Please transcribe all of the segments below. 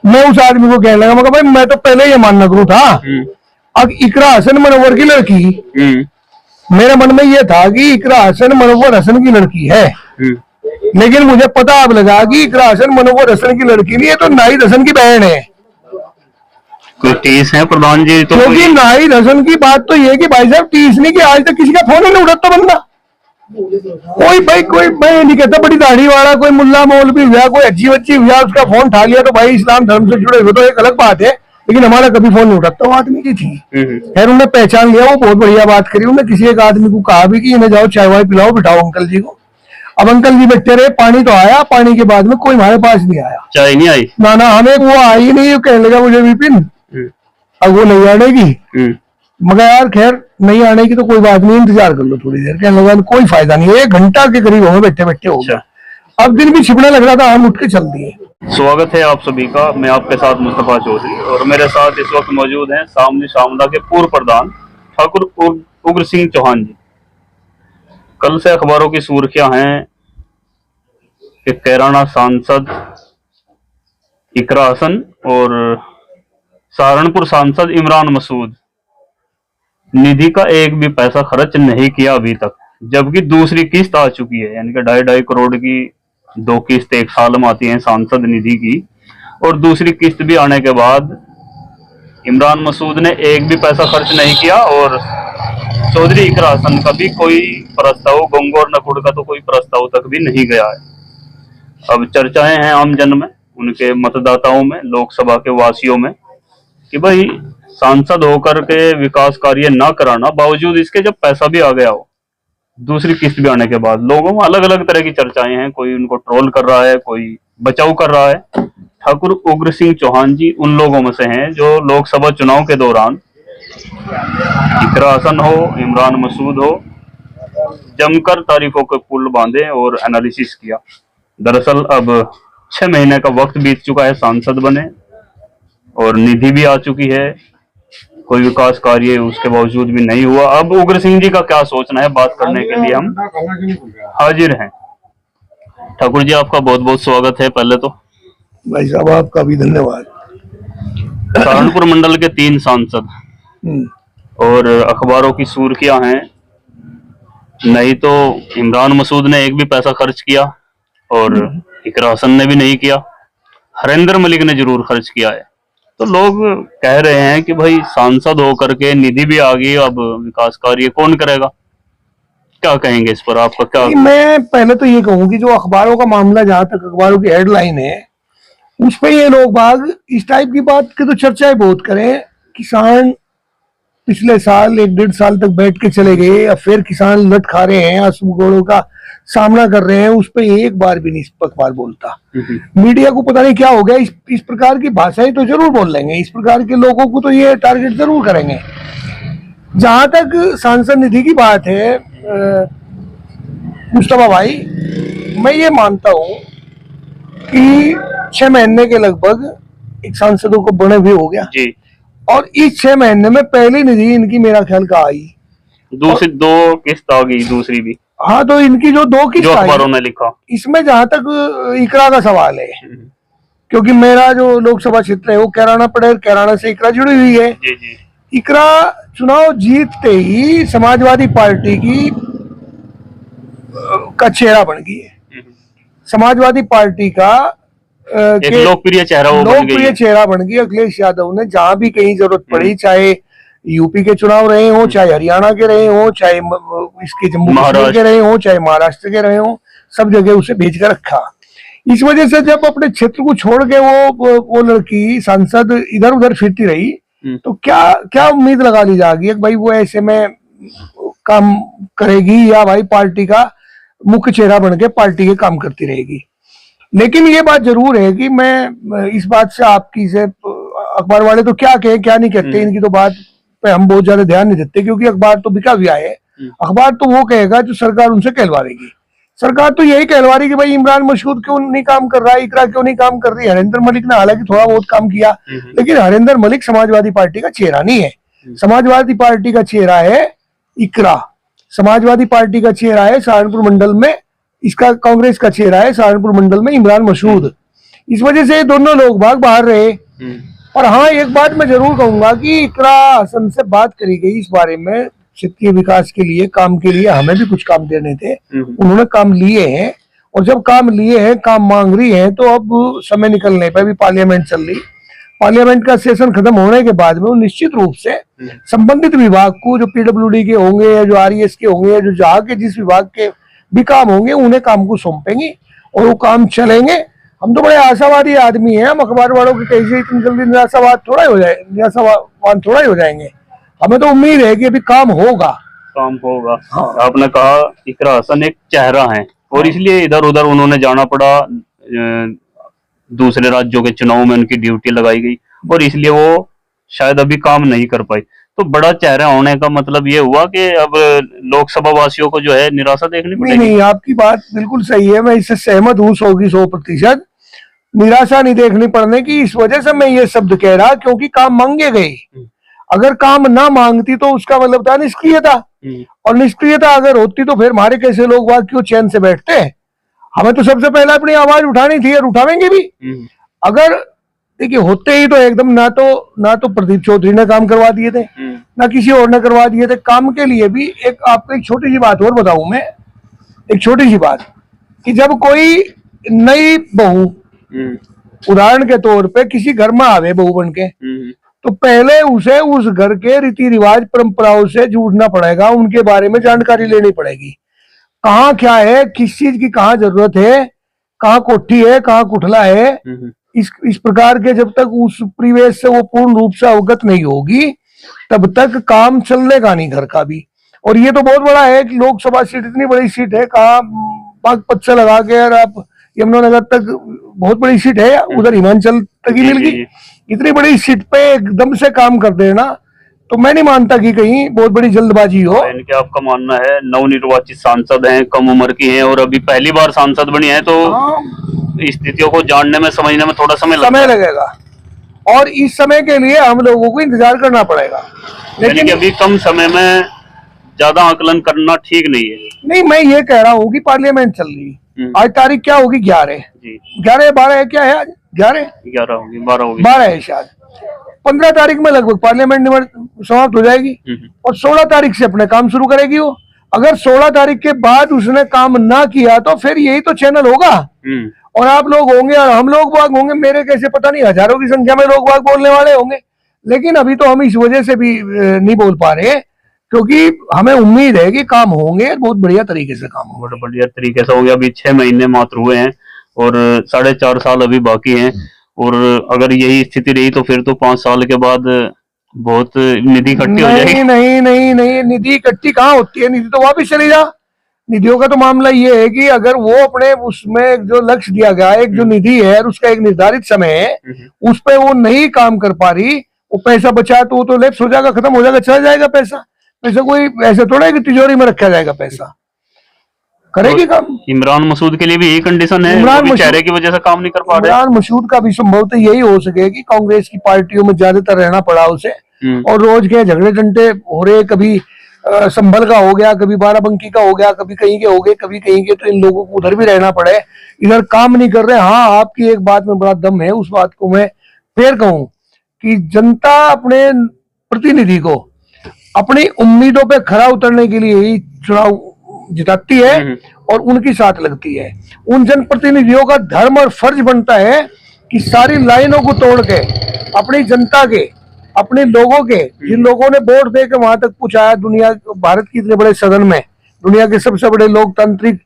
मैं उस आदमी को कहने लगा, मगर भाई मैं तो पहले ये मानना करूँ था। अब इकरा हसन मनोवर की लड़की, मेरे मन में ये था कि इकरा हसन मनोवर हसन की लड़की है, लेकिन मुझे पता अब लगा कि इकरा हसन मनोवर हसन की लड़की नहीं है, तो नाहिद हसन की बहन है। कोई टीस है प्रधान जी? तो क्योंकि नाहिद हसन की बात तो ये कि भाई साहब टीस नहीं कि आज तक किसी का फोन ही नहीं उठाता बंदा। कोई भाई, कोई मैं नहीं कहता बड़ी दाढ़ी वाला कोई मुल्ला मौलवी हुआ, कोई अच्छी बच्ची हुआ, उसका फोन उठा लिया तो भाई इस्लाम धर्म से जुड़े हुए तो एक अलग बात है, लेकिन हमारा कभी फोन नहीं उठाता। वो आदमी की थी, खैर उन्हें पहचान लिया, वो बहुत बढ़िया बात करी। उन्हें किसी एक आदमी को कहा भी कि इन्हें जाओ चाय वाय पिलाओ, बिठाओ अंकल जी को। अब अंकल जी बैठे रहे, पानी तो आया, पानी के बाद में कोई हमारे पास नहीं आया, चाय नहीं आई ना ना हमें वो आई नहीं। कहने लगा मुझे विपिन अब वो नहीं आनेगी, मगर यार खैर नहीं आने की तो कोई बात नहीं, इंतजार कर लो थोड़ी देर। कहने लगा कोई फायदा नहीं, 1 घंटा के करीब हमें बैठे बैठे हो गया। अब दिन भी छिपने लग रहा था, हम उठ के चल दिए। स्वागत है आप सभी का। मैं आपके साथ मुस्तफा चौधरी और मेरे साथ इस वक्त मौजूद हैं सामनी शामला के पूर्व प्रधान ठाकुर उग्र सिंह चौहान जी। कल से अखबारों की सुर्खियां हैं कि कैराना सांसद इकरा हसन और सहारनपुर सांसद इमरान मसूद निधि का एक भी पैसा खर्च नहीं किया अभी तक, जबकि दूसरी किस्त आ चुकी है, यानी कि 2.5 करोड़ की 2 किस्त एक साल में आती हैं सांसद निधि की, और दूसरी किस्त भी आने के बाद इमरान मसूद ने एक भी पैसा खर्च नहीं किया और चौधरी इकरा हसन का भी कोई प्रस्ताव, गंगोर नकुड़ का तो कोई प्रस्ताव तक भी नहीं गया है। अब चर्चाएं हैं आम जन में, उनके मतदाताओं में, लोकसभा के वासियों में कि भाई सांसद होकर के विकास कार्य ना कराना, बावजूद इसके जब पैसा भी आ गया हो, दूसरी किस्त भी आने के बाद, लोगों में अलग अलग तरह की चर्चाएं हैं। कोई उनको ट्रोल कर रहा है, कोई बचाव कर रहा है। ठाकुर उग्र सिंह चौहान जी उन लोगों में से हैं जो लोकसभा चुनाव के दौरान इकरा हसन हो, इमरान मसूद हो, जमकर तारीखों के पुल बांधे और एनालिसिस किया। दरअसल अब 6 महीने का वक्त बीत चुका है सांसद बने और निधि भी आ चुकी है, कोई विकास कार्य उसके बावजूद भी नहीं हुआ। अब उग्र सिंह जी का क्या सोचना है, बात करने के लिए हम हाजिर हैं। ठाकुर जी आपका बहुत बहुत स्वागत है। पहले तो भाई साहब आपका भी धन्यवाद। सहारनपुर मंडल के 3 सांसद और अखबारों की सुर्खियां हैं, नहीं तो इमरान मसूद ने एक भी पैसा खर्च किया और इकरा हसन ने भी नहीं किया, हरिंदर मलिक ने जरूर खर्च किया है। तो लोग कह रहे हैं कि भाई सांसद होकर के निधि भी आ गई, अब विकास कार्य कौन करेगा? क्या कहेंगे इस पर, आपका क्या? मैं पहले तो ये कहूँ कि जो अखबारों का मामला, जहां तक अखबारों की हेडलाइन है, उस पे ये लोग बाग इस टाइप की बात की तो चर्चाएं बहुत करें। किसान पिछले साल 1-1.5 साल तक बैठ के चले गए, अब फिर किसान लट खा रहे हैं, आंसू घोड़ों का सामना कर रहे हैं, उस पे एक बार भी नहीं अखबार बोलता। मीडिया को पता नहीं क्या हो गया, इस प्रकार की भाषाएं तो जरूर बोल लेंगे, इस प्रकार के लोगों को तो ये टारगेट जरूर करेंगे। जहां तक सांसद निधि की बात है मुस्तफा भाई, मैं ये मानता हूं कि 6 महीने के लगभग एक सांसदों को बने भी हो गया जी, और इस 6 महीने में पहली निधि इनकी मेरा ख्याल का आई, दूसरी 2 किस्त आ गई, दूसरी भी। हाँ, तो इनकी जो 2 किस्त जो आई, अखबारों ने लिखा, इसमें जहां तक इकरा का सवाल है, क्योंकि मेरा जो लोकसभा क्षेत्र है वो कैराना पड़े, कैराना से इकरा जुड़ी हुई है। जी जी। इकरा चुनाव जीतते ही समाजवादी पार्टी की का चेहरा बन गई है। समाजवादी पार्टी का एक लोकप्रिय चेहरा वो बन गई, लोकप्रिय चेहरा बन गई। अखिलेश यादव ने जहां भी कहीं जरूरत पड़ी, चाहे यूपी के चुनाव रहे हो, चाहे हरियाणा के रहे हो, चाहे इसके जम्मू कश्मीर के रहे हो, चाहे महाराष्ट्र के रहे हो, सब जगह उसे भेज कर रखा। इस वजह से जब अपने क्षेत्र को छोड़ के वो लड़की सांसद इधर उधर फिरती रही, तो क्या क्या उम्मीद लगा ली जाएगी भाई वो ऐसे में काम करेगी या भाई पार्टी का मुख्य चेहरा बन के पार्टी के काम करती रहेगी। लेकिन ये बात जरूर है कि मैं इस बात से आपकी से, अखबार वाले तो क्या कहे क्या नहीं कहते, इनकी तो बात पे हम बहुत ज्यादा ध्यान नहीं देते, क्योंकि अखबार तो बिका हुआ है। अखबार तो वो कहेगा जो सरकार उनसे कहलवाएगी। सरकार तो यही कहलवा रही कि भाई इमरान मसूद क्यों नहीं काम कर रहा है, इकरा क्यों नहीं काम कर रही है। हरिंदर मलिक ने हालांकि थोड़ा बहुत काम किया, लेकिन हरिंदर मलिक समाजवादी पार्टी का चेहरा नहीं है। समाजवादी पार्टी का चेहरा है इकरा, समाजवादी पार्टी का चेहरा है सहारनपुर मंडल में, इसका कांग्रेस का चेहरा है सहारनपुर मंडल में इमरान मसूद। इस वजह से दोनों लोग बाहर रहे। और हाँ, एक बात मैं जरूर कहूंगा कि इकरा हसन से बात करी गई इस बारे में, क्षेत्रीय विकास के लिए, काम के लिए, हमें भी कुछ काम देने थे, उन्होंने काम लिए हैं। और जब काम लिए हैं, काम मांग रही है, तो अब समय निकलने पर भी पार्लियामेंट चल रही, पार्लियामेंट का सेशन खत्म होने के बाद में वो निश्चित रूप से संबंधित विभाग को, जो पीडब्ल्यूडी के होंगे या जो आरईएस के होंगे या जो जहाँ के जिस विभाग के भी काम होंगे, उन्हें काम को सौंपेंगे और वो काम चलेंगे। हम तो बड़े आशावादी आदमी हैं, हम अखबार वालों की कहीं से इतनी जल्दी निराशावाद थोड़ा ही हो जाएंगे। हमें तो उम्मीद है कि अभी काम होगा। हाँ। आपने कहा इकरा हसन एक चेहरा है और इसलिए इधर उधर उन्होंने जाना पड़ा, दूसरे राज्यों के चुनाव में उनकी ड्यूटी लगाई गई और इसलिए वो शायद अभी काम नहीं कर पाई। तो बड़ा चेहरा होने का मतलब ये हुआ कि अब लोकसभा वासियों को जो है निराशा देखनी पड़ेगी। नहीं, आपकी बात बिल्कुल सही है, मैं इससे सहमत हूँ 100% निराशा नहीं देखनी पड़ने की। इस वजह से मैं ये शब्द कह रहा, क्योंकि काम मांगे गए। अगर काम ना मांगती तो उसका मतलब था निष्क्रियता, और निष्क्रियता अगर होती तो फिर हमारे कैसे लोग वहां क्यों चैन से बैठते। हमें तो सबसे पहले अपनी आवाज उठानी थी और उठावेंगे भी। अगर देखिए होते ही तो एकदम ना तो प्रदीप चौधरी ने काम करवा दिए थे, ना किसी और ने करवा दिए थे। काम के लिए भी आपको एक छोटी सी बात और बताऊं मैं, एक छोटी सी बात, कि जब कोई नई बहू उदाहरण के तौर पे किसी घर में आवे बहू बन के, तो पहले उसे उस घर के रीति रिवाज परंपराओं से जुड़ना पड़ेगा, उनके बारे में जानकारी लेनी पड़ेगी। कहाँ क्या है, किस चीज की कहाँ जरूरत है, कहाँ कोठी है, कहाँ कुठला है, इस प्रकार के जब तक उस परिवेश से वो पूर्ण रूप से अवगत नहीं होगी, तब तक काम चलने का नहीं घर का भी। और ये तो बहुत बड़ा है कि लोकसभा सीट इतनी बड़ी सीट है, कहाँ बागपत से लगा के और आप यमुनानगर तक बहुत बड़ी सीट है, उधर हिमाचल तक ही मिल गई। इतनी बड़ी सीट पे एकदम से काम कर देना, तो मैं नहीं मानता कि कहीं बहुत बड़ी जल्दबाजी हो। क्या आपका मानना है, नवनिर्वाचित सांसद हैं, कम उम्र की हैं और अभी पहली बार सांसद बनी है, तो स्थितियों को जानने में, समझने में थोड़ा समय लगेगा और इस समय के लिए हम लोगों को इंतजार करना पड़ेगा। लेकिन अभी कम समय में ज्यादा आकलन करना ठीक नहीं है। नहीं, मैं ये कह रहा हूँ कि पार्लियामेंट चल रही, आज तारीख क्या होगी, 11 है, क्या है आज, 11 होगी, 12 है शायद। 15 तारीख में लगभग पार्लियामेंट समाप्त हो जाएगी और 16 तारीख से अपने काम शुरू करेगी वो। अगर 16 तारीख के बाद उसने काम ना किया तो फिर यही तो चैनल होगा और आप लोग होंगे और हम लोग बाग होंगे, मेरे कैसे पता नहीं हजारों की संख्या में लोग बाग बोलने वाले होंगे। लेकिन अभी तो हम इस वजह से भी नहीं बोल पा रहे, क्योंकि हमें उम्मीद है कि काम होंगे, बहुत बढ़िया तरीके से काम होगा। बहुत बढ़िया तरीके से हो गया। अभी 6 महीने मात्र हुए हैं और 4.5 साल अभी बाकी हैं, और अगर यही स्थिति रही तो फिर तो 5 साल के बाद बहुत निधि इकट्ठी हो जाएगी। नहीं, निधि इकट्ठी कहाँ होती है, निधि तो वापिस चली जा। निधियों का तो मामला ये है कि अगर वो अपने उसमें जो लक्ष्य दिया गया, एक जो निधि है और उसका एक निर्धारित समय है, उस पर वो नहीं काम कर पा रही, वो पैसा बचा तो वो तो लैप्स हो जाएगा, खत्म हो जाएगा, चला जाएगा पैसा। पैसा कोई ऐसा थोड़ा है कि तिजोरी में रखा जाएगा, पैसा करेगी काम। इमरान मसूद के लिए भी यही कंडीशन है, वो चेहरे की वजह से काम नहीं कर पा रहे। इमरान मसूद का भी संभवतः यही हो सके कि कांग्रेस की पार्टियों में ज्यादातर रहना पड़ा उसे, और रोज के झगड़े टंटे हो रहे, कभी संभल का हो गया, कभी बाराबंकी का हो गया, कभी कहीं के हो गए, कभी कहीं के, तो इन लोगों को उधर भी रहना पड़े, इधर काम नहीं कर रहे। हाँ, आपकी एक बात में बड़ा दम है, उस बात को मैं फिर कहूं कि जनता अपने प्रतिनिधि को अपनी उम्मीदों पे खरा उतरने के लिए ही चुनाव जिताती है और उनकी साथ लगती है। उन जनप्रतिनिधियों का धर्म और फर्ज बनता है कि सारी लाइनों को तोड़ के अपनी जनता के, अपने लोगों के, जिन लोगों ने वोट दे के वहां तक पहुंचाया, दुनिया, भारत की इतने बड़े सदन में, दुनिया के सबसे बड़े लोकतांत्रिक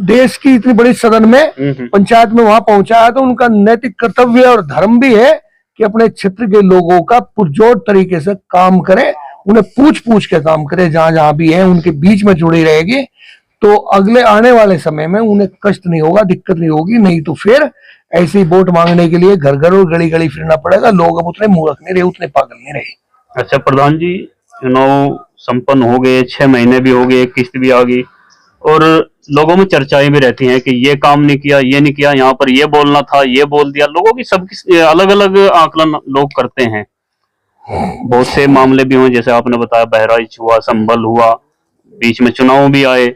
देश की इतनी बड़ी सदन में, पंचायत में वहां पहुंचाया, तो उनका नैतिक कर्तव्य और धर्म भी है कि अपने क्षेत्र के लोगों का पुरजोर तरीके से काम करे, उन्हें पूछ पूछ के काम करे, जहां जहां भी है उनके बीच में जुड़ी रहेगी, तो अगले आने वाले समय में उन्हें कष्ट नहीं होगा, दिक्कत नहीं होगी। नहीं तो फिर ऐसे ही वोट मांगने के लिए घर घर और गली गली फिरना पड़ेगा। लोग अब उतने मूर्ख नहीं रहे, उतने पागल नहीं रहे। अच्छा प्रधान जी, चुनाव संपन्न हो गए, 6 महीने भी हो गए, किस्त भी आ गई, और लोगों में चर्चाएं भी रहती हैं कि ये काम नहीं किया, ये नहीं किया, यहाँ पर ये बोलना था, ये बोल दिया। लोगों की सबकी अलग अलग आकलन लोग करते हैं। बहुत से मामले भी हुए, जैसे आपने बताया बहराइच हुआ, संभल हुआ, बीच में चुनाव भी आए,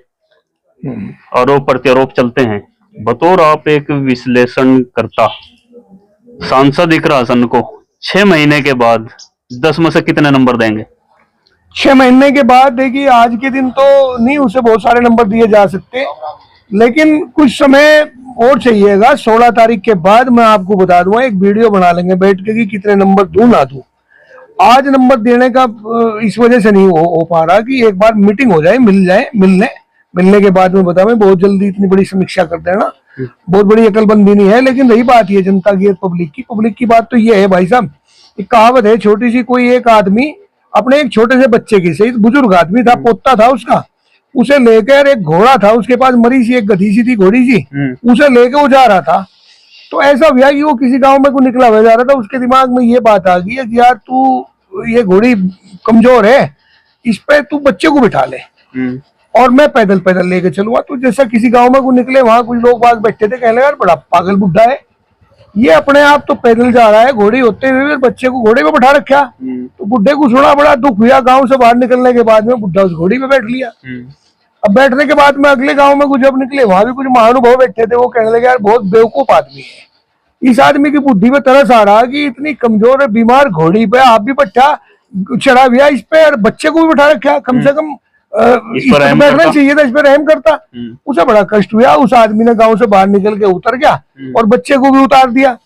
आरोप प्रत्यारोप चलते हैं। बतौर आप एक विश्लेषणकर्ता, सांसद इकरा हसन को 6 महीने के बाद 10 में से कितने नंबर देंगे? 6 महीने के बाद देखिए, आज के दिन तो नहीं उसे बहुत सारे नंबर दिए जा सकते, लेकिन कुछ समय और चाहिएगा। 16 तारीख के बाद मैं आपको बता दूंगा, एक वीडियो बना लेंगे बैठ के कि कितने नंबर दूं ना दूं। आज नंबर देने का इस वजह से नहीं हो पा रहा कि एक बार मीटिंग हो जाए, मिलने के बाद में बताऊं। बहुत जल्दी इतनी बड़ी समीक्षा कर देना बहुत बड़ी अकलबंदी नहीं है। लेकिन रही बात ये जनता की, पब्लिक की बात तो ये है भाई साहब, एक कहावत है छोटी सी, कोई एक आदमी अपने एक छोटे से बच्चे की, सही बुजुर्ग आदमी था, पोता था उसका, उसे लेकर, एक घोड़ा था उसके पास, मरी सी एक गधी सी थी घोड़ी सी, उसे लेकर वो जा रहा था। तो ऐसा हुआ कि वो किसी गांव में को निकला हुआ जा रहा था, उसके दिमाग में ये बात आ गई कि यार तू, ये घोड़ी कमजोर है, इस पे तू बच्चे को बिठा ले और मैं पैदल पैदल लेके चलूंगा। तो जैसा किसी गांव में को निकले, वहां कुछ लोग बाग बैठे थे, कहने लगा यार बड़ा पागल बुढ़ा है, ये अपने आप तो पैदल जा रहा है, घोड़ी होते हुए बच्चे को घोड़े पे बैठा रखा। तो बुढ़े को सुना, बड़ा दुख हुआ। गांव से बाहर निकलने के बाद में बुढ़ा उस घोड़ी पे बैठ लिया। अब बैठने के बाद में अगले गांव में कुछ जब निकले, वहां भी कुछ महानुभाव बैठे थे, वो कहने लगे यार बहुत बेवकूफ आदमी है, इस आदमी की बुद्धि में तरस आ रहा कि इतनी कमजोर बीमार घोड़ी पे आप भी बैठा चढ़ा हुआ, इस पे और बच्चे को भी बैठा रखा, कम से कम इस पर बैठना चाहिए था, इस पर रहम करता। उसे बड़ा कष्ट हुआ। उस आदमी ने गांव से बाहर निकल के उतर गया और बच्चे को भी उतार दिया।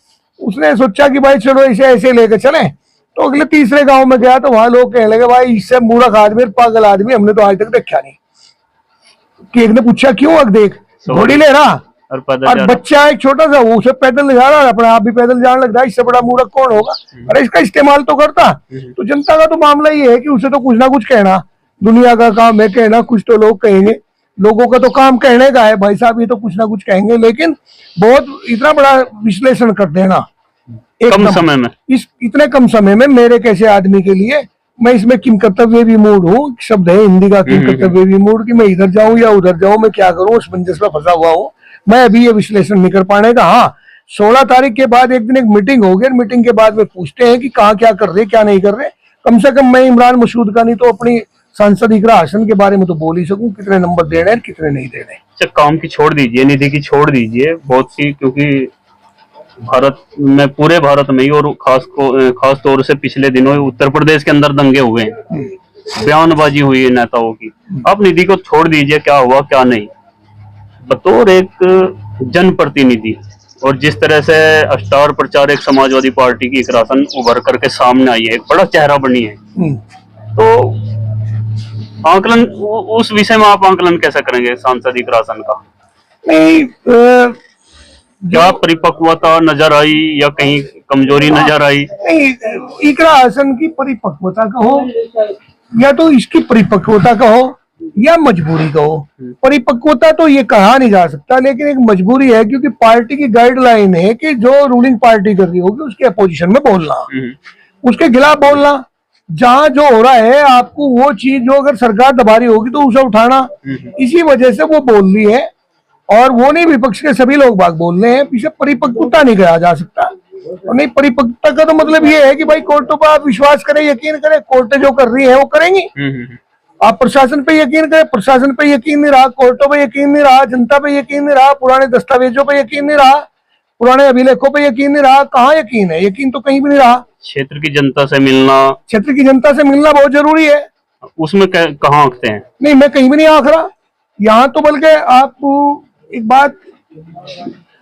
उसने सोचा कि भाई चलो इसे ऐसे लेके चले। तो अगले तीसरे गांव में गया तो वहां लोग कहने लगे भाई इससे मूर्ख आदमी, पागल आदमी हमने तो आज तक देखा नहीं। कि एक ने पूछा क्यों? अब देख घोड़ी ले रहा और बच्चा एक छोटा सा, वो उसे पैदल जा रहा है, अपने आप भी पैदल जाने लग रहा है, इससे बड़ा मूर्ख कौन होगा? अरे इसका इस्तेमाल तो करता। तो जनता का तो मामला ये है कि उसे तो कुछ ना कुछ कहना, दुनिया का काम है कहना, कुछ तो लोग कहेंगे, लोगों का तो काम कहने का है भाई साहब, ये तो कुछ ना कुछ कहेंगे। लेकिन बहुत इतना बड़ा विश्लेषण कर देना कम समय में, इस इतने कम समय में, मेरे कैसे आदमी के लिए, मैं इसमें किम कर्तव्य भी मूड हूँ, शब्द है हिंदी का किम कर्तव्य भी मूड, कि मैं इधर जाऊं या उधर जाऊं, मैं क्या करूं, उस मंजस में फंसा हुआ हूँ। मैं अभी ये विश्लेषण नहीं कर पाने का। हाँ, 16 तारीख के बाद एक दिन एक मीटिंग होगी, मीटिंग के बाद में पूछते हैं कि कहाँ क्या कर रहे, क्या नहीं कर रहे। कम से कम मैं इमरान मसूद का नहीं तो अपनी सांसद इकरा हसन के बारे में तो बोल ही सकूं, कितने नंबर दे रहे हैं कितने नहीं दे रहे। अच्छा, काम की छोड़ दीजिए, निधि की छोड़ दीजिए, बहुत सी, क्योंकि भारत में, पूरे भारत में ही और खास तौर से पिछले दिनों उत्तर प्रदेश के अंदर दंगे हुए हैं, बयानबाजी हुई है नेताओं की। आप निधि को छोड़ दीजिए, क्या हुआ क्या नहीं, बतौर एक जनप्रतिनिधि और जिस तरह से स्टार प्रचारक समाजवादी पार्टी की इकरा हसन उभर करके सामने आई है, एक बड़ा चेहरा बनी है, तो आंकलन, उस विषय में आप आंकलन कैसे करेंगे सांसद इकरा हसन का? नहीं, क्या परिपक्वता नजर आई या कहीं कमजोरी नजर आई? नहीं, इकरा हसन की परिपक्वता कहो या तो इसकी परिपक्वता कहो या मजबूरी कहो। परिपक्वता तो ये कहा नहीं जा सकता, लेकिन एक मजबूरी है, क्योंकि पार्टी की गाइडलाइन है कि जो रूलिंग पार्टी कर रही होगी उसके अपोजिशन में बोलना, उसके खिलाफ बोलना, जहां जो हो रहा है आपको वो चीज जो अगर सरकार दबा रही होगी तो उसे उठाना। इसी वजह से वो बोल रही है, और वो नहीं, विपक्ष के सभी लोग बाग बोल रहे हैं। पीछे परिपक्वता नहीं कहा जा सकता। और नहीं, परिपक्वता का तो मतलब ये है कि भाई कोर्टों पर आप विश्वास करें, यकीन करें, कोर्टें जो कर रही है वो करेंगी। आप प्रशासन पे यकीन करें, प्रशासन पे यकीन नहीं रहा, कोर्टों पे यकीन नहीं रहा, जनता पे यकीन नहीं रहा, पुराने दस्तावेजों पे यकीन नहीं रहा, पुराने अभिलेखों पे यकीन नहीं रहा, कहाँ यकीन है? यकीन तो कहीं भी नहीं रहा। क्षेत्र की जनता से मिलना, क्षेत्र की जनता से मिलना बहुत जरूरी है, उसमें कहाँ आंकते हैं? नहीं, मैं कहीं भी नहीं आंक रहा यहाँ तो। बल्कि आप एक बात,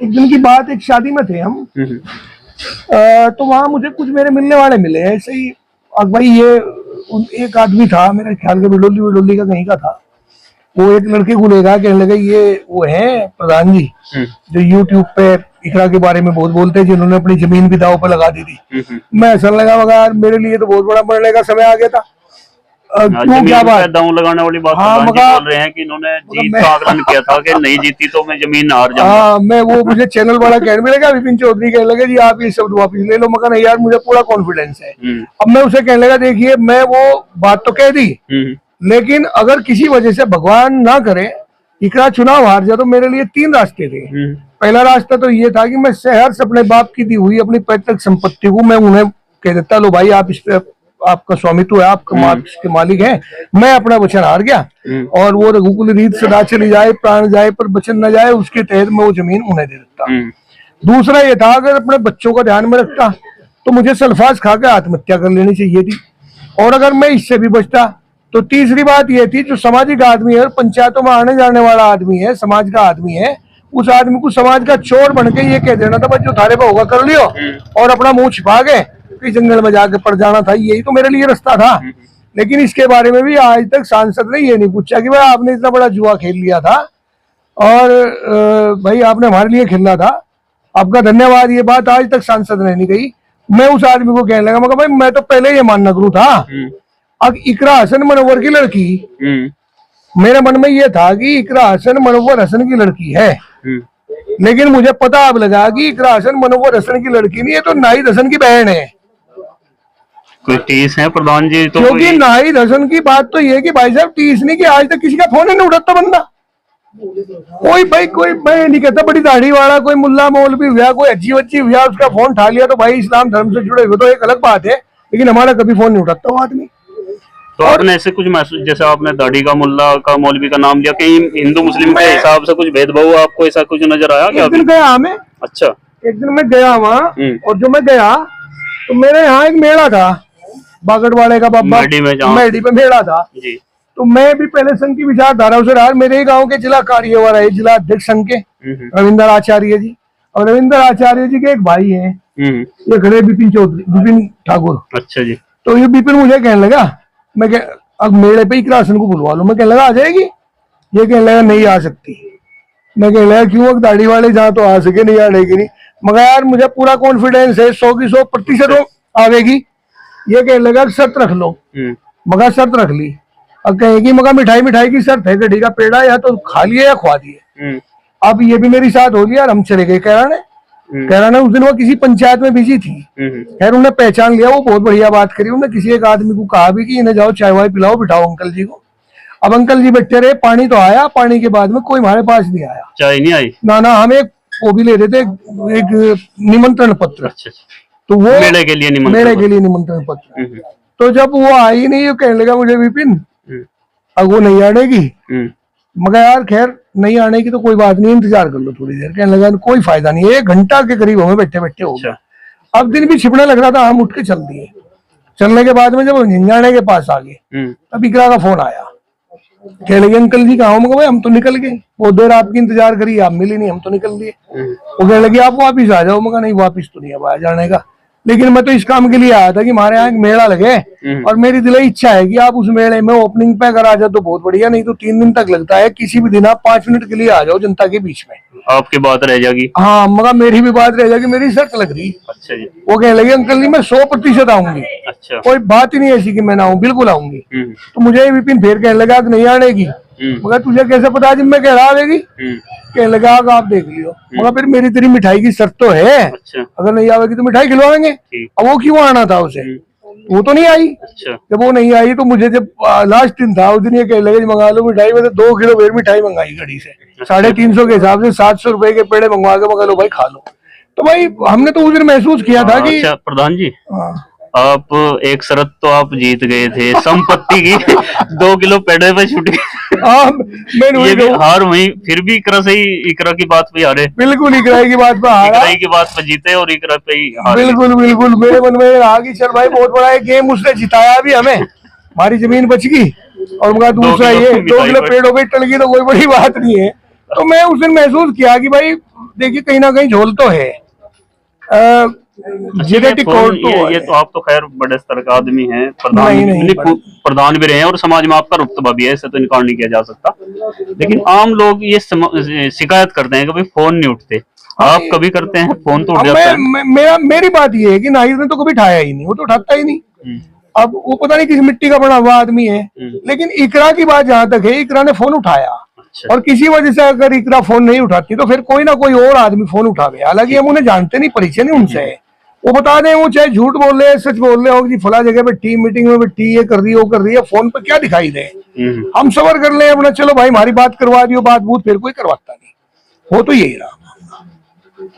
एक दिन की बात, एक शादी में थे हम, तो वहां मुझे कुछ मेरे मिलने वाले मिले ऐसे ही। और भाई ये एक आदमी था, मेरे ख्याल के बिडोली का कहीं का था, वो एक लड़के को लेगा, कहने लगे ये वो है प्रधान जी जो यूट्यूब पे इकरा के बारे में बहुत बोलते हैं, जिन्होंने अपनी जमीन भी दाव पे लगा दी थी। मैं ऐसा लगा मगर मेरे लिए तो बहुत बड़ा मरने का समय आ गया था। क्यों, क्या बात? दांव लगाने वाली बात बोल रहे हैं कि इन्होंने जीत का आकलन किया था कि नहीं जीती तो मैं जमीन हार जाऊंगा। हाँ, मैं वो मुझे चैनल वाला कहने में लगा, विपिन चौधरी कहने लगे जी आप ये शब्द वापिस ले लो। मगर नहीं यार, मुझे पूरा कॉन्फिडेंस है। अब मैं उसे कहने लगा देखिए, मैं वो बात तो कह दी, लेकिन अगर किसी वजह से भगवान ना करे इकरा चुनाव हार जाए तो मेरे लिए 3 रास्ते थे। पहला रास्ता तो ये था कि मैं सहर्ष अपने बाप की दी हुई अपनी पैतृक संपत्ति को मैं उन्हें कह देता, लो भाई आप इस पे आपका स्वामित्व है, आपका के मालिक है, मैं अपना वचन हार गया और वो रघुकुल रीत सदा चली जाए, प्राण जाए पर वचन न जाए, उसके तहत मैं वो जमीन उन्हें दे देता। दूसरा ये था, अगर अपने बच्चों का ध्यान में रखता तो मुझे सल्फास खा के आत्महत्या कर लेनी चाहिए थी, और अगर मैं इससे भी बचता तो तीसरी बात ये थी, जो सामाजिक आदमी है और पंचायतों में आने जाने वाला आदमी है, समाज का आदमी है, उस आदमी को समाज का चोर बन के ये कह देना था बस जो थारे पे होगा कर लियो, और अपना मुंह छिपा के कि जंगल में जाके पड़ जाना था, यही तो मेरे लिए रास्ता था। लेकिन इसके बारे में भी आज तक सांसद ने ये नहीं पूछा कि भाई आपने इतना बड़ा जुआ खेल लिया था और भाई आपने हमारे लिए खेलना था, आपका धन्यवाद, ये बात आज तक सांसद ने नहीं कही। मैं उस आदमी को कहने लगा, मगर भाई मैं तो पहले ये मानना गुरु था, अब इकरा हसन मनोवर की लड़की, मेरे मन में ये था कि इकरा हसन मनोवर हसन की लड़की है, लेकिन मुझे पता अब लगा कि इकरा हसन मनोवर हसन की लड़की नहीं है, तो नाहिद हसन की बहन है। कोई टीस है प्रधान जी? तो क्योंकि नाहिद हसन की बात तो ये कि भाई साहब टीस नहीं कि आज तक किसी का फोन ही नहीं उठाता बंदा, कोई भाई कोई, मैं नहीं कहता बड़ी दाढ़ी वाला कोई मुल्ला मौलवी हुआ, कोई अच्छी बच्ची हुआ, उसका फोन उठा लिया तो भाई इस्लाम धर्म से जुड़े हुए तो एक अलग बात है, लेकिन हमारा कभी फोन नहीं उठाता वो आदमी। तो आपने ऐसे कुछ महसूस, जैसे आपने दाढ़ी का, मुल्ला का, मौलवी का नाम लिया, कहीं हिंदू मुस्लिम के हिसाब से कुछ भेदभाव आपको ऐसा कुछ नजर आया क्या? एक दिन गया हमें, अच्छा, एक दिन मैं गया वहाँ, और जो मैं गया तो मेरे यहाँ एक मेला था, बागड़वाड़े का बाबा मेडी पे मेला था जी। तो मैं भी पहले संघ की विचारधारा से रहा, मेरे ही गाँव के जिला कार्यवाह है, जिला अध्यक्ष संघ के रविंद्र आचार्य जी, और रविंद्र आचार्य जी के एक भाई है, ये खड़े बिपिन चौधरी, बिपिन ठाकुर। अच्छा जी। तो ये बिपिन मुझे कहने लगा, मैं अब मेले पे इकरा हसन को बुलवा लो, मैं कहने लगा आ जाएगी, ये कहने लगा नहीं आ सकती, मैं कहने लगा क्यों, दाढ़ी वाले जहाँ तो आ सके, नहीं आएगी नहीं, मगर यार मुझे पूरा कॉन्फिडेंस है 100 की 100% आवेगी, ये कहने लगा शर्त रख लो, मगर शर्त रख ली, अब कहेगी मगर मिठाई की शर्त है, गड्ढी का पेड़ा या तो खा लिया या खुआ दिए। अब ये भी मेरी साथ हो गया और हम चले गए कहराने उस दिन वो किसी पंचायत में बिजी थी, खैर उन्हें पहचान लिया, वो बहुत बढ़िया बात करी, उन्हें किसी एक आदमी को कहा भी कि इन्हें जाओ चाय वाय पिलाओ, बिठाओ अंकल जी को। अब अंकल जी बैठे रहे, पानी तो आया, पानी के बाद में कोई हमारे पास नहीं आया, चाय नहीं आई ना, हम एक वो भी ले रहे थे, एक निमंत्रण पत्र। अच्छा। तो वो मेले के लिए निमंत्रण पत्र। तो जब वो आई नहीं, वो कहने लगा मुझे विपिन अब वो नहीं आनेगी, मगर यार खैर नहीं आने की तो कोई बात नहीं, इंतजार कर लो थोड़ी देर, कहने लगा कोई फायदा नहीं है, 1 घंटा के करीब हमें बैठे बैठे हो गया। अब दिन भी छिपने लग रहा था, हम उठ के चल दिए, चलने के बाद में जब झंझाने के पास आ गए तब इकरा का फोन आया, कह लगे अंकल जी कहाँ हो, हम तो निकल गए, बहुत देर आपकी इंतजार करी, आप मिली नहीं, हम तो निकल दिए। वो कहने लगे आप वापिस आ जाओ, मगर नहीं वापिस तो नहीं अब आ जाने का, लेकिन मैं तो इस काम के लिए आया था कि हमारे यहाँ एक मेला लगे और मेरी दिली इच्छा है कि आप उस मेले में ओपनिंग पे अगर आ जाओ तो बहुत बढ़िया, नहीं तो 3 दिन तक लगता है, किसी भी दिन आप 5 मिनट के लिए आ जाओ जनता के बीच में, आपकी बात रह जाएगी। हाँ मगर मेरी भी बात रह जाएगी, मेरी शर्त लग रही। अच्छा जी। वो कहने लगे अंकल जी मैं 100% आऊंगी। अच्छा। कोई बात ही नहीं ऐसी कि मैं ना आऊँ, बिल्कुल आऊंगी। तो मुझे विपिन फिर कहने लगा नहीं आने की, मगर तुझे कैसे पता जब मैं कह रहा आवेगी, कहने लगा आप देख लियो, मगर फिर मेरी तेरी मिठाई की शर्त तो है। अच्छा। अगर नहीं आवेगी तो मिठाई खिलवाएंगे। अब वो क्यों आना था उसे, वो तो नहीं आई। अच्छा। जब वो नहीं आई तो मुझे जब लास्ट दिन था उस दिन ये कहने लगे मंगा लो मिठाई, मैंने 2 किलो फिर मिठाई मंगाई घड़ी से, 350 के हिसाब से 700 रुपए के पेड़े मंगवा के मंगा लो भाई खा लो। तो भाई हमने तो उस दिन महसूस किया था कि अच्छा प्रधान जी आप एक शर्त तो आप जीत गए थे संपत्ति की 2 किलो पेड़े पे छूट गए। ये भी हार हुई, फिर भी इकरा से ही, इकरा की बात पे हारे। बिल्कुल इकरा की बात पे हारा, इकरा की बात पे जीते और इकरा पे ही हारे। बिल्कुल बिल्कुल मेरे मन में रहा कि चल भाई बहुत बड़ा गेम उसने जिताया भी हमें, हमारी जमीन बच गई और उनका दूसरा ये 2 किलो पेड़ हो गई टल गई तो कोई बड़ी बात नहीं है। तो मैं उस दिन महसूस किया कि भाई देखिए कहीं ना कहीं झोल तो है। जेनेटिक कोड तो ये तो आप तो खैर बड़े स्तर का आदमी हैं, प्रधान भी रहे हैं और समाज में आपका रुतबा भी है, इससे तो इनकार नहीं किया जा सकता। लेकिन आम लोग ये शिकायत करते हैं कि भाई फोन नहीं उठते, आप कभी करते हैं फोन तो उठ जाता है। मेरी बात ये है कि नाहिद ने तो कभी उठाया ही नहीं, वो तो उठाता ही नहीं। अब वो पता नहीं किस मिट्टी का बना हुआ आदमी है, लेकिन इकरा की बात जहाँ तक है इकरा ने फोन उठाया। और किसी वजह से अगर इकरा फोन नहीं उठाती तो फिर कोई ना कोई और आदमी फोन उठावे, हालांकि हम उन्हें जानते नहीं, परिचय नहीं उनसे, वो बता दें वो चाहे झूठ बोल रहे सच बोल रहे हो कि फला जगह बैठी मीटिंग में बैठी, ये कर रही है वो कर रही है, फोन पर क्या दिखाई दे। हम सबर कर ले अपना, चलो भाई हमारी बात करवा दियो, बात बूत फिर कोई करवाता नहीं, वो तो यही रहा।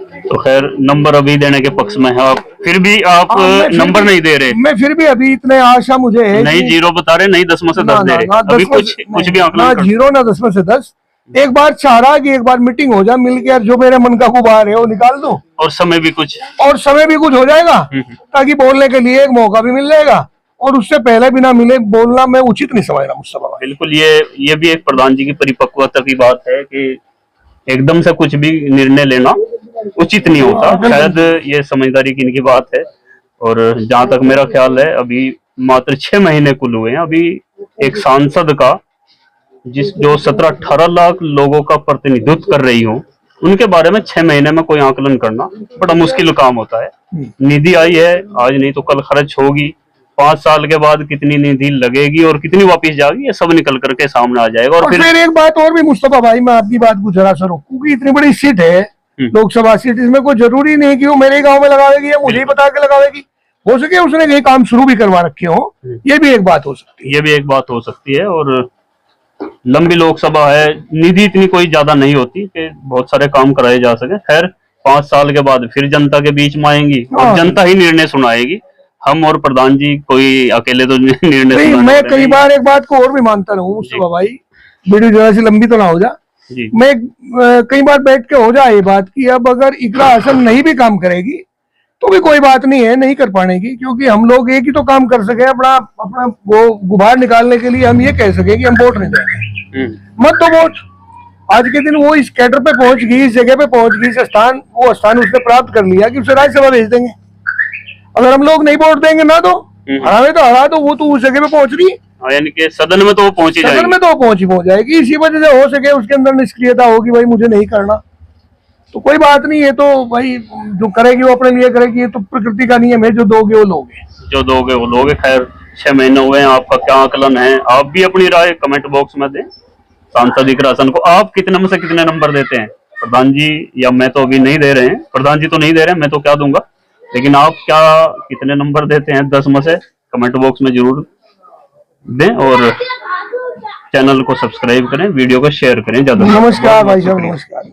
तो खैर नंबर अभी देने के पक्ष में है आप, फिर भी आप मैं फिर नंबर भी- नहीं दे रहे, मैं फिर भी अभी इतने आशा मुझे है नहीं कि- जीरो बता रहे, नहीं 10 में से 10 दे रहे, अभी कुछ भी आंकलन ना कर, जीरो ना 10 में से 10। एक बार चाह रहा कि एक बार मीटिंग हो जाए मिल के, यार जो मेरे मन का गुबार है वो निकाल दूं, और समय भी कुछ और समय भी कुछ हो जाएगा, ताकि बोलने के लिए एक मौका भी मिल जाएगा। और उससे पहले बिना मिले बोलना मैं उचित नहीं समझ रहा मुस्तफा भाई। बिल्कुल। ये भी एक प्रधान जी की परिपक्वता की बात है कि एकदम से कुछ भी निर्णय लेना उचित नहीं होता, शायद ये समझदारी की इनकी बात है। और जहां तक मेरा ख्याल है अभी मात्र 6 महीने कुल हुए हैं, अभी एक सांसद का जो 17-18 लाख लोगों का प्रतिनिधित्व कर रही हो, उनके बारे में 6 महीने में कोई आकलन करना बड़ा मुश्किल काम होता है। निधि आई है आज नहीं तो कल खर्च होगी, 5 साल के बाद कितनी निधि लगेगी और कितनी वापस जाएगी, ये सब निकल करके सामने आ जाएगा। और फिर एक बात और भी मुस्तफा भाई, मैं आपकी बात को जरा सा रोकूं, क्योंकि इतनी बड़ी सीट है लोकसभा सीट, इसमें कोई जरूरी नहीं कि वो मेरे गांव में लगावेगी या मुझे ही बता के लगावेगी, हो सके उसने कहीं काम शुरू भी करवा रखे हो, ये भी एक बात हो सकती है। ये भी एक बात हो सकती है। और लंबी लोकसभा है, निधि इतनी कोई ज्यादा नहीं होती कि बहुत सारे काम कराए जा सके। खैर 5 साल के बाद फिर जनता के बीच में आएंगी और जनता ही निर्णय सुनाएगी, हम और प्रधान जी कोई अकेले तो निर्णय नहीं, सुनाने मैं वाले कई नहीं। बार एक बात को और भी मानता रहूं मुस्तफा भाई, वीडियो जरा सी लंबी तो ना हो जा। जी मैं कई बार बैठ के हो जाए ये बात कि अब अगर इकरा हसन नहीं भी काम करेगी तो भी कोई बात नहीं है, नहीं कर पाने की, क्योंकि हम लोग एक ही तो काम कर सके, अपना अपना वो गुबार निकालने के लिए हम ये कह सके कि हम वोट नहीं देंगे, मत तो वोट। आज के दिन वो इस कैडर पे पहुंच गई, इस जगह पे पहुंच गई, इस स्थान वो स्थान उसने प्राप्त कर लिया कि उसे राज्यसभा भेज देंगे। अगर हम लोग नहीं वोट देंगे ना तो हरावे तो हरा, तो वो तो उस जगह पे पहुंच रही है, हाँ, यानी कि सदन में तो वो पहुंच ही सदन जाएगी। में तो वो पहुंच जाएगी। इसी वजह से हो सके उसके अंदर निष्क्रियता होगी, भाई मुझे नहीं करना, तो कोई बात नहीं है, तो भाई जो करेगी वो अपने लिए करेगी, ये तो प्रकृति का नियम है, जो दोगे वो लोगे। जो दोगे वो लोगे। खैर 6 महीने हुए हैं, आपका क्या आकलन है? आप भी अपनी राय कमेंट बॉक्स में दें। सांसद इकरा हसन को आप कितने में से कितने नंबर देते हैं? प्रधान जी या मैं तो अभी नहीं दे रहे हैं, प्रधान जी तो नहीं दे रहे हैं, मैं तो क्या दूंगा, लेकिन आप क्या कितने नंबर देते हैं 10 में से? कमेंट बॉक्स में जरूर दें और चैनल को सब्सक्राइब करें, वीडियो को शेयर करें ज्यादा। नमस्कार भाई साहब, नमस्कार।